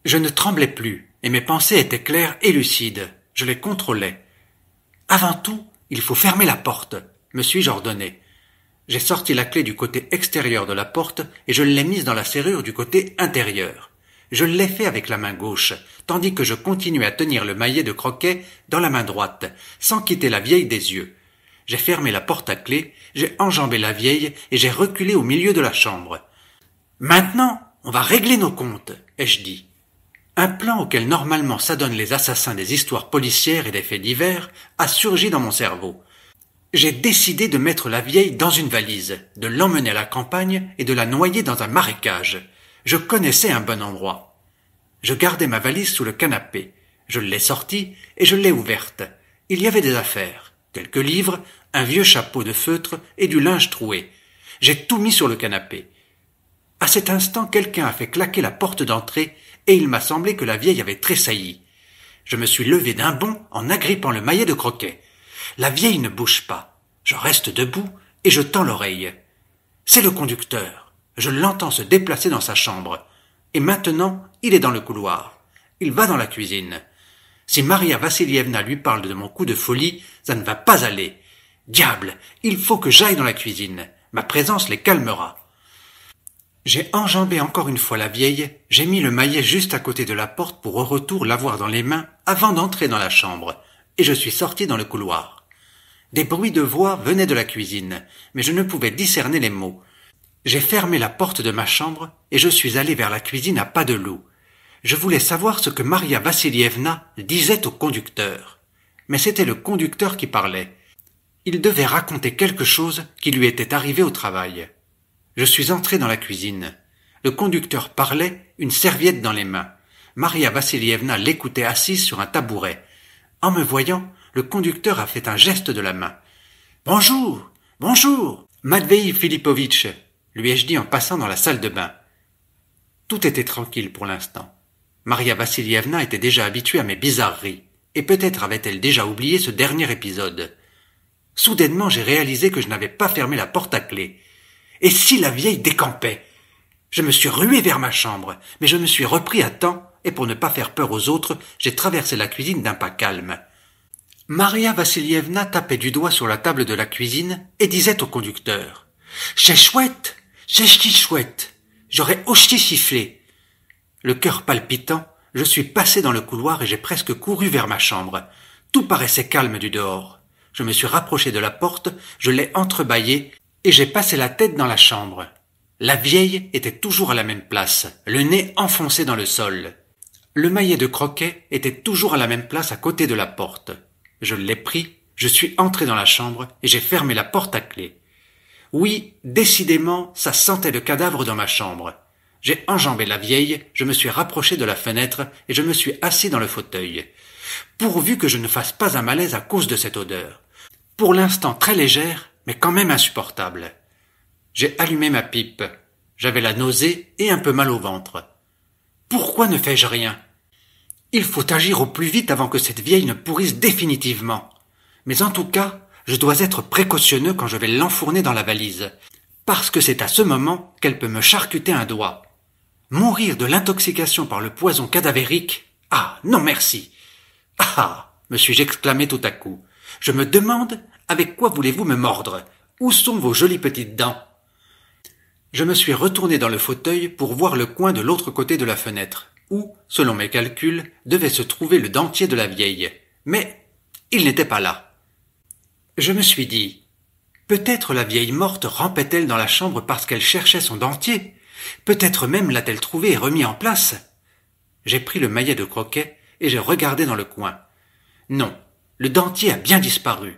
Je ne tremblais plus, et mes pensées étaient claires et lucides. Je les contrôlais. Avant tout, il faut fermer la porte, me suis-je ordonné. J'ai sorti la clé du côté extérieur de la porte et je l'ai mise dans la serrure du côté intérieur. Je l'ai fait avec la main gauche, tandis que je continuais à tenir le maillet de croquet dans la main droite, sans quitter la vieille des yeux. J'ai fermé la porte à clé, j'ai enjambé la vieille et j'ai reculé au milieu de la chambre. « Maintenant, on va régler nos comptes », ai-je dit. Un plan auquel normalement s'adonnent les assassins des histoires policières et des faits divers a surgi dans mon cerveau. J'ai décidé de mettre la vieille dans une valise, de l'emmener à la campagne et de la noyer dans un marécage. Je connaissais un bon endroit. Je gardai ma valise sous le canapé. Je l'ai sortie et je l'ai ouverte. Il y avait des affaires, quelques livres, un vieux chapeau de feutre et du linge troué. J'ai tout mis sur le canapé. À cet instant, quelqu'un a fait claquer la porte d'entrée et il m'a semblé que la vieille avait tressailli. Je me suis levé d'un bond en agrippant le maillet de croquet. La vieille ne bouge pas. Je reste debout et je tends l'oreille. C'est le conducteur. Je l'entends se déplacer dans sa chambre. Et maintenant, il est dans le couloir. Il va dans la cuisine. Si Maria Vassilievna lui parle de mon coup de folie, ça ne va pas aller. Diable, il faut que j'aille dans la cuisine. Ma présence les calmera. J'ai enjambé encore une fois la vieille, j'ai mis le maillet juste à côté de la porte pour au retour l'avoir dans les mains avant d'entrer dans la chambre, et je suis sorti dans le couloir. Des bruits de voix venaient de la cuisine, mais je ne pouvais discerner les mots. J'ai fermé la porte de ma chambre et je suis allé vers la cuisine à pas de loup. Je voulais savoir ce que Maria Vassilievna disait au conducteur. Mais c'était le conducteur qui parlait. Il devait raconter quelque chose qui lui était arrivé au travail. Je suis entré dans la cuisine. Le conducteur parlait, une serviette dans les mains. Maria Vassilievna l'écoutait assise sur un tabouret. En me voyant, le conducteur a fait un geste de la main. « Bonjour, bonjour, Matvei Filipovitch !» lui ai-je dit en passant dans la salle de bain. Tout était tranquille pour l'instant. Maria Vassilievna était déjà habituée à mes bizarreries, et peut-être avait-elle déjà oublié ce dernier épisode. Soudainement, j'ai réalisé que je n'avais pas fermé la porte à clé. Et si la vieille décampait? Je me suis rué vers ma chambre, mais je me suis repris à temps, et pour ne pas faire peur aux autres, j'ai traversé la cuisine d'un pas calme. Maria Vassilievna tapait du doigt sur la table de la cuisine et disait au conducteur « C'est chouette, c'est chouette, j'aurais aussi sifflé. » Le cœur palpitant, je suis passé dans le couloir et j'ai presque couru vers ma chambre. Tout paraissait calme du dehors. Je me suis rapproché de la porte, je l'ai entrebâillée et j'ai passé la tête dans la chambre. La vieille était toujours à la même place, le nez enfoncé dans le sol. Le maillet de croquet était toujours à la même place à côté de la porte. Je l'ai pris, je suis entré dans la chambre et j'ai fermé la porte à clé. Oui, décidément, ça sentait le cadavre dans ma chambre. J'ai enjambé la vieille, je me suis rapproché de la fenêtre et je me suis assis dans le fauteuil. Pourvu que je ne fasse pas un malaise à cause de cette odeur. Pour l'instant très légère, mais quand même insupportable. J'ai allumé ma pipe. J'avais la nausée et un peu mal au ventre. Pourquoi ne fais-je rien? Il faut agir au plus vite avant que cette vieille ne pourrisse définitivement. Mais en tout cas, je dois être précautionneux quand je vais l'enfourner dans la valise, parce que c'est à ce moment qu'elle peut me charcuter un doigt. Mourir de l'intoxication par le poison cadavérique? Ah, non merci. Ah, me suis-je exclamé tout à coup. Je me demande, avec quoi voulez-vous me mordre? Où sont vos jolies petites dents? Je me suis retourné dans le fauteuil pour voir le coin de l'autre côté de la fenêtre, où, selon mes calculs, devait se trouver le dentier de la vieille. Mais il n'était pas là. Je me suis dit, peut-être la vieille morte rampait-elle dans la chambre parce qu'elle cherchait son dentier. Peut-être même l'a-t-elle trouvé et remis en place. J'ai pris le maillet de croquet et j'ai regardé dans le coin. Non, le dentier a bien disparu.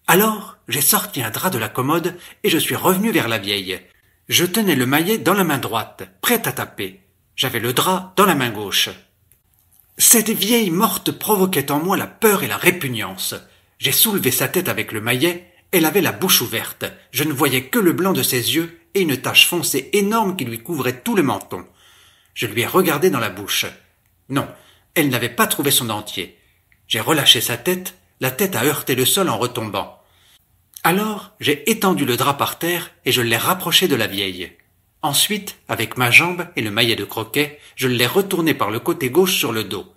Alors, j'ai sorti un drap de la commode et je suis revenu vers la vieille. Je tenais le maillet dans la main droite, prête à taper. J'avais le drap dans la main gauche. Cette vieille morte provoquait en moi la peur et la répugnance. J'ai soulevé sa tête avec le maillet, elle avait la bouche ouverte. Je ne voyais que le blanc de ses yeux et une tache foncée énorme qui lui couvrait tout le menton. Je lui ai regardé dans la bouche. Non, elle n'avait pas trouvé son dentier. J'ai relâché sa tête, la tête a heurté le sol en retombant. Alors, j'ai étendu le drap par terre et je l'ai rapproché de la vieille. Ensuite, avec ma jambe et le maillet de croquet, je l'ai retourné par le côté gauche sur le dos.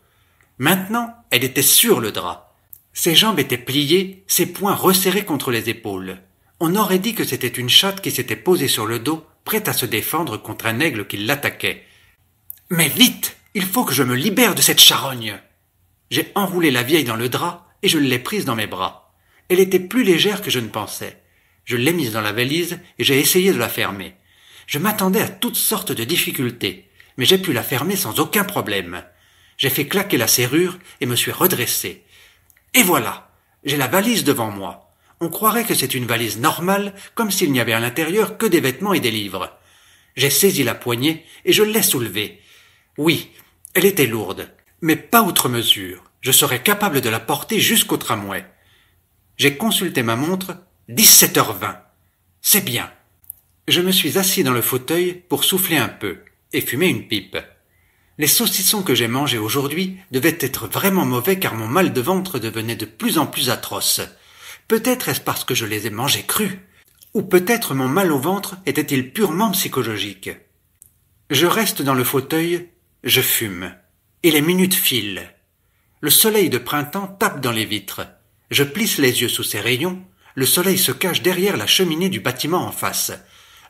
Maintenant, elle était sur le drap. Ses jambes étaient pliées, ses poings resserrés contre les épaules. On aurait dit que c'était une chatte qui s'était posée sur le dos, prête à se défendre contre un aigle qui l'attaquait. « Mais vite! Il faut que je me libère de cette charogne !» J'ai enroulé la vieille dans le drap et je l'ai prise dans mes bras. Elle était plus légère que je ne pensais. Je l'ai mise dans la valise et j'ai essayé de la fermer. Je m'attendais à toutes sortes de difficultés, mais j'ai pu la fermer sans aucun problème. J'ai fait claquer la serrure et me suis redressé. Et voilà, j'ai la valise devant moi. On croirait que c'est une valise normale, comme s'il n'y avait à l'intérieur que des vêtements et des livres. J'ai saisi la poignée et je l'ai soulevée. Oui, elle était lourde, mais pas outre mesure. Je serais capable de la porter jusqu'au tramway. J'ai consulté ma montre, 17h20. C'est bien. Je me suis assis dans le fauteuil pour souffler un peu et fumer une pipe. Les saucissons que j'ai mangés aujourd'hui devaient être vraiment mauvais car mon mal de ventre devenait de plus en plus atroce. Peut-être est-ce parce que je les ai mangés crus, ou peut-être mon mal au ventre était-il purement psychologique. Je reste dans le fauteuil, je fume, et les minutes filent. Le soleil de printemps tape dans les vitres. Je plisse les yeux sous ses rayons, le soleil se cache derrière la cheminée du bâtiment en face.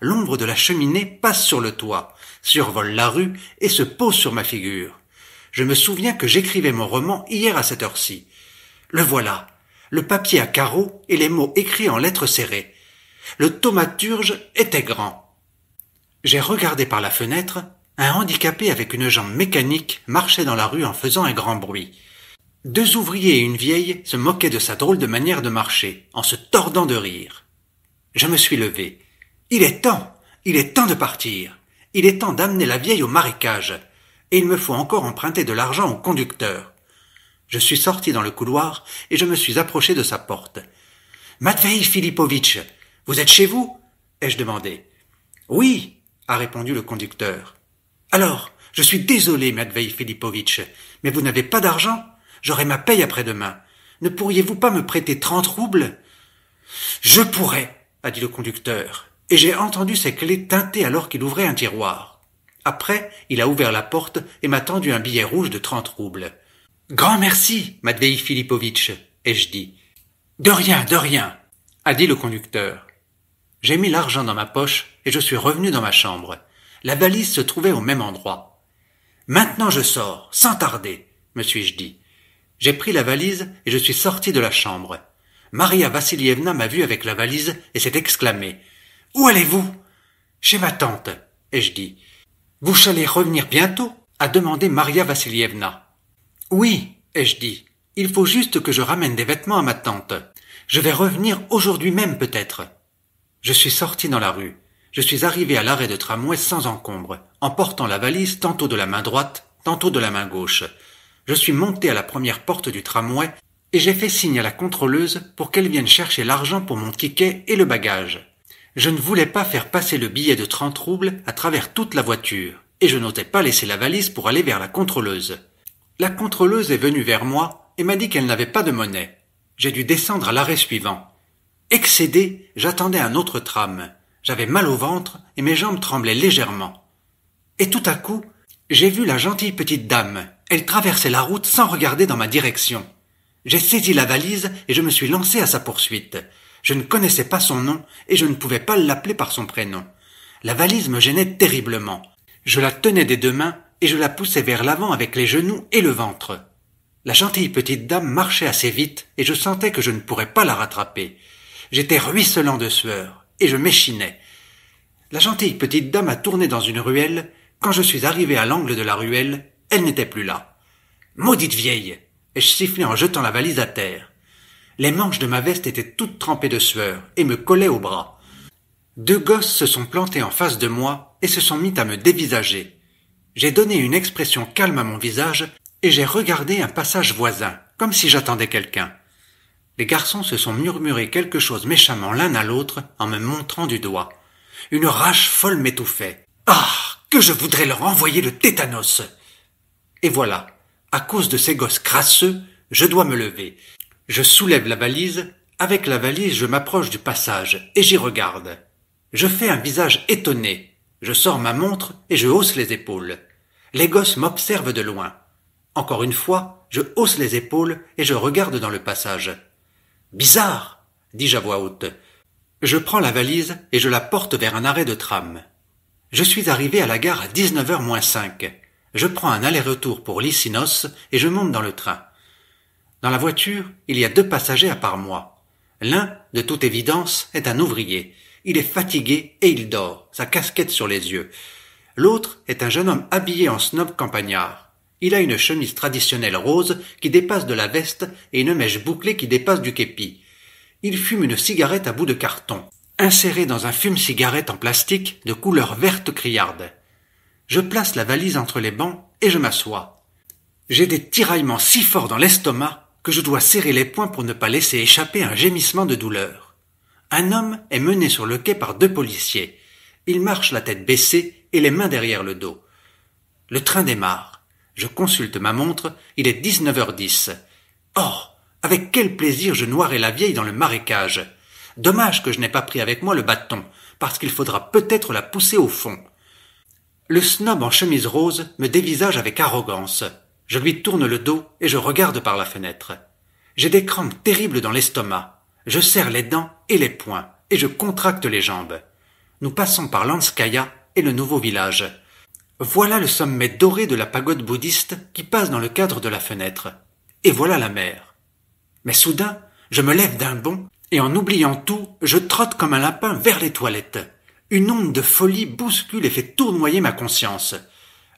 L'ombre de la cheminée passe sur le toit, survole la rue et se pose sur ma figure. Je me souviens que j'écrivais mon roman hier à cette heure-ci. Le voilà, le papier à carreaux et les mots écrits en lettres serrées. Le thaumaturge était grand. J'ai regardé par la fenêtre, un handicapé avec une jambe mécanique marchait dans la rue en faisant un grand bruit. Deux ouvriers et une vieille se moquaient de sa drôle de manière de marcher, en se tordant de rire. Je me suis levé. Il est temps de partir. Il est temps d'amener la vieille au marécage. Et il me faut encore emprunter de l'argent au conducteur. Je suis sorti dans le couloir et je me suis approché de sa porte. « Matvei Filipovitch, vous êtes chez vous ?» ai-je demandé. « Oui, » a répondu le conducteur. « Alors, je suis désolé, Matvei Filipovitch, mais vous n'avez pas d'argent ? J'aurai ma paye après-demain. Ne pourriez-vous pas me prêter 30 roubles ? »« Je pourrais, » a dit le conducteur, et j'ai entendu ses clés tinter alors qu'il ouvrait un tiroir. Après, il a ouvert la porte et m'a tendu un billet rouge de 30 roubles. « Grand merci, Matvei Filipovitch, » ai-je dit. « De rien, a dit le conducteur. J'ai mis l'argent dans ma poche et je suis revenu dans ma chambre. La valise se trouvait au même endroit. « Maintenant je sors, sans tarder, » me suis-je dit. J'ai pris la valise et je suis sorti de la chambre. Maria Vassilievna m'a vu avec la valise et s'est exclamée. « Où allez-vous ?»« Chez ma tante, » ai-je dit. « Vous allez revenir bientôt ?» a demandé Maria Vassilievna. « Oui, » ai-je dit. « Il faut juste que je ramène des vêtements à ma tante. Je vais revenir aujourd'hui même peut-être. » Je suis sorti dans la rue. Je suis arrivé à l'arrêt de tramway sans encombre, en portant la valise tantôt de la main droite, tantôt de la main gauche. Je suis monté à la première porte du tramway et j'ai fait signe à la contrôleuse pour qu'elle vienne chercher l'argent pour mon ticket et le bagage. Je ne voulais pas faire passer le billet de 30 roubles à travers toute la voiture et je n'osais pas laisser la valise pour aller vers la contrôleuse. La contrôleuse est venue vers moi et m'a dit qu'elle n'avait pas de monnaie. J'ai dû descendre à l'arrêt suivant. Excédé, j'attendais un autre tram. J'avais mal au ventre et mes jambes tremblaient légèrement. Et tout à coup, j'ai vu la gentille petite dame. Elle traversait la route sans regarder dans ma direction. J'ai saisi la valise et je me suis lancé à sa poursuite. Je ne connaissais pas son nom et je ne pouvais pas l'appeler par son prénom. La valise me gênait terriblement. Je la tenais des deux mains et je la poussais vers l'avant avec les genoux et le ventre. La gentille petite dame marchait assez vite et je sentais que je ne pourrais pas la rattraper. J'étais ruisselant de sueur et je m'échinais. La gentille petite dame a tourné dans une ruelle. Quand je suis arrivé à l'angle de la ruelle, elle n'était plus là. « Maudite vieille !» ai-je sifflé en jetant la valise à terre. Les manches de ma veste étaient toutes trempées de sueur et me collaient au bras. Deux gosses se sont plantés en face de moi et se sont mis à me dévisager. J'ai donné une expression calme à mon visage et j'ai regardé un passage voisin, comme si j'attendais quelqu'un. Les garçons se sont murmurés quelque chose méchamment l'un à l'autre en me montrant du doigt. Une rage folle m'étouffait. Ah, que je voudrais leur envoyer le tétanos! Et voilà, à cause de ces gosses crasseux, je dois me lever. Je soulève la valise. Avec la valise, je m'approche du passage et j'y regarde. Je fais un visage étonné. Je sors ma montre et je hausse les épaules. Les gosses m'observent de loin. Encore une fois, Je hausse les épaules et je regarde dans le passage. Bizarre, dis-je à voix haute. Je prends la valise et je la porte vers un arrêt de tram. Je suis arrivé à la gare à 19h moins 5. Je prends un aller-retour pour Lycinos et je monte dans le train. Dans la voiture, il y a 2 passagers à part moi. L'un, de toute évidence, est un ouvrier. Il est fatigué et il dort, sa casquette sur les yeux. L'autre est un jeune homme habillé en snob campagnard. Il a une chemise traditionnelle rose qui dépasse de la veste et une mèche bouclée qui dépasse du képi. Il fume une cigarette à bout de carton, insérée dans un fume-cigarette en plastique de couleur verte criarde. Je place la valise entre les bancs et je m'assois. J'ai des tiraillements si forts dans l'estomac que je dois serrer les poings pour ne pas laisser échapper un gémissement de douleur. Un homme est mené sur le quai par 2 policiers. Il marche la tête baissée et les mains derrière le dos. Le train démarre. Je consulte ma montre, il est 19h10. Oh, avec quel plaisir je noierai la vieille dans le marécage. Dommage que je n'ai pas pris avec moi le bâton, parce qu'il faudra peut-être la pousser au fond. Le snob en chemise rose me dévisage avec arrogance. Je lui tourne le dos et je regarde par la fenêtre. J'ai des crampes terribles dans l'estomac. Je serre les dents et les poings et je contracte les jambes. Nous passons par Lanskaya et le nouveau village. Voilà le sommet doré de la pagode bouddhiste qui passe dans le cadre de la fenêtre. Et voilà la mer. Mais soudain, je me lève d'un bond et en oubliant tout, je trotte comme un lapin vers les toilettes. Une onde de folie bouscule et fait tournoyer ma conscience.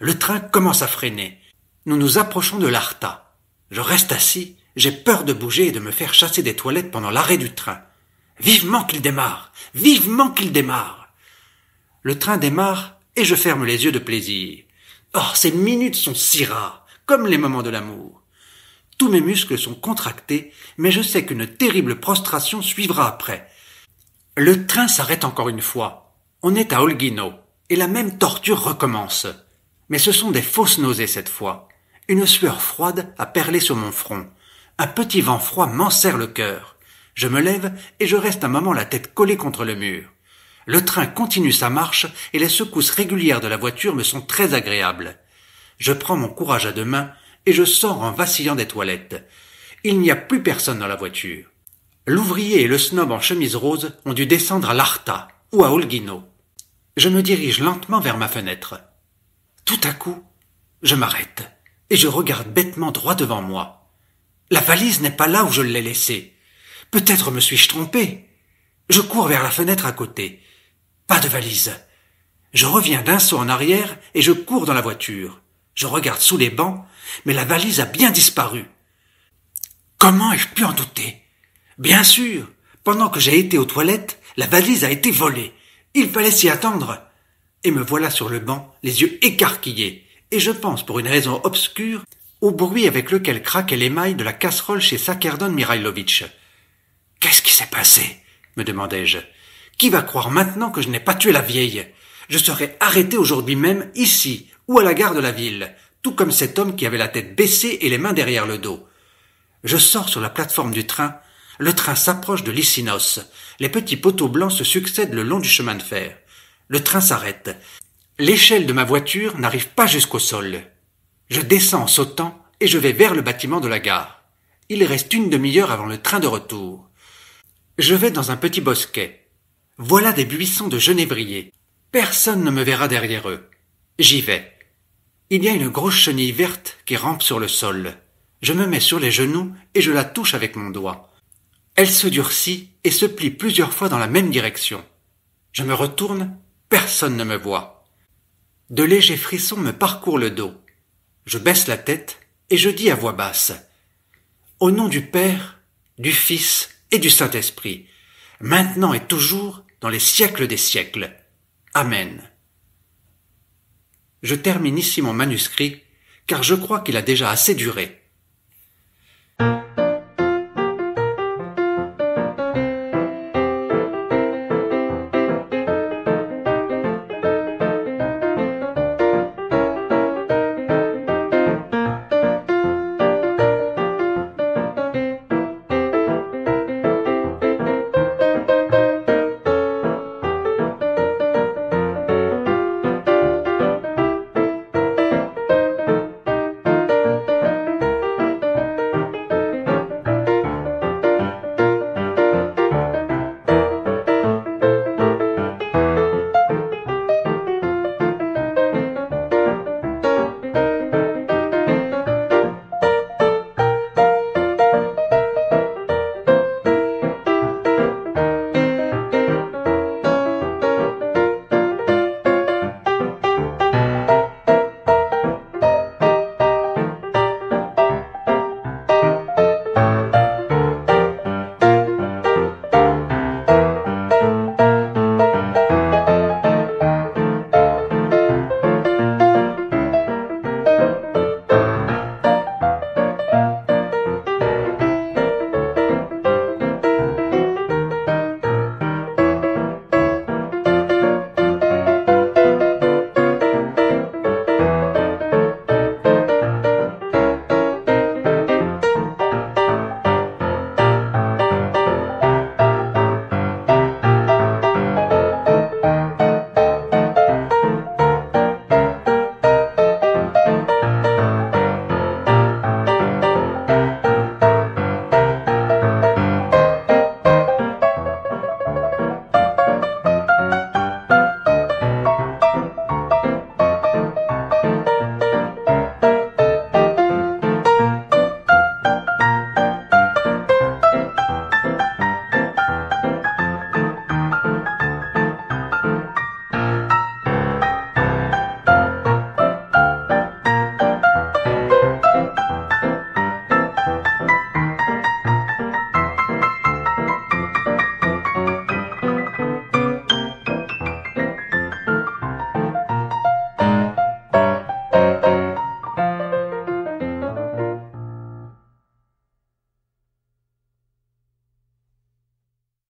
Le train commence à freiner. Nous nous approchons de l'Arta. Je reste assis, j'ai peur de bouger et de me faire chasser des toilettes pendant l'arrêt du train. Vivement qu'il démarre! Vivement qu'il démarre! Le train démarre et je ferme les yeux de plaisir. Oh, ces minutes sont si rares, comme les moments de l'amour. Tous mes muscles sont contractés, mais je sais qu'une terrible prostration suivra après. Le train s'arrête encore une fois. On est à Olguino, et la même torture recommence. Mais ce sont des fausses nausées cette fois. Une sueur froide a perlé sur mon front. Un petit vent froid m'enserre le cœur. Je me lève et je reste un moment la tête collée contre le mur. Le train continue sa marche et les secousses régulières de la voiture me sont très agréables. Je prends mon courage à 2 mains et je sors en vacillant des toilettes. Il n'y a plus personne dans la voiture. L'ouvrier et le snob en chemise rose ont dû descendre à l'Arta ou à Olguino. Je me dirige lentement vers ma fenêtre. Tout à coup, je m'arrête et je regarde bêtement droit devant moi. La valise n'est pas là où je l'ai laissée. Peut-être me suis-je trompé. Je cours vers la fenêtre à côté. Pas de valise. Je reviens d'un saut en arrière et je cours dans la voiture. Je regarde sous les bancs, mais la valise a bien disparu. Comment ai-je pu en douter? Bien sûr, pendant que j'ai été aux toilettes, la valise a été volée. Il fallait s'y attendre. Et me voilà sur le banc, les yeux écarquillés, et je pense pour une raison obscure au bruit avec lequel craquaient les mailles de la casserole chez Sakerdon Mihailovitch. « Qu'est-ce qui s'est passé ?» me demandai-je. « Qui va croire maintenant que je n'ai pas tué la vieille? Je serai arrêté aujourd'hui même, ici, ou à la gare de la ville, tout comme cet homme qui avait la tête baissée et les mains derrière le dos. » Je sors sur la plateforme du train. Le train s'approche de Lycinos. Les petits poteaux blancs se succèdent le long du chemin de fer. Le train s'arrête. L'échelle de ma voiture n'arrive pas jusqu'au sol. Je descends en sautant et je vais vers le bâtiment de la gare. Il reste une demi-heure avant le train de retour. Je vais dans un petit bosquet. Voilà des buissons de genévrier. Personne ne me verra derrière eux. J'y vais. Il y a une grosse chenille verte qui rampe sur le sol. Je me mets sur les genoux et je la touche avec mon doigt. Elle se durcit et se plie plusieurs fois dans la même direction. Je me retourne, personne ne me voit. De légers frissons me parcourent le dos. Je baisse la tête et je dis à voix basse: « Au nom du Père, du Fils et du Saint-Esprit, maintenant et toujours, dans les siècles des siècles. Amen. » Je termine ici mon manuscrit, car je crois qu'il a déjà assez duré.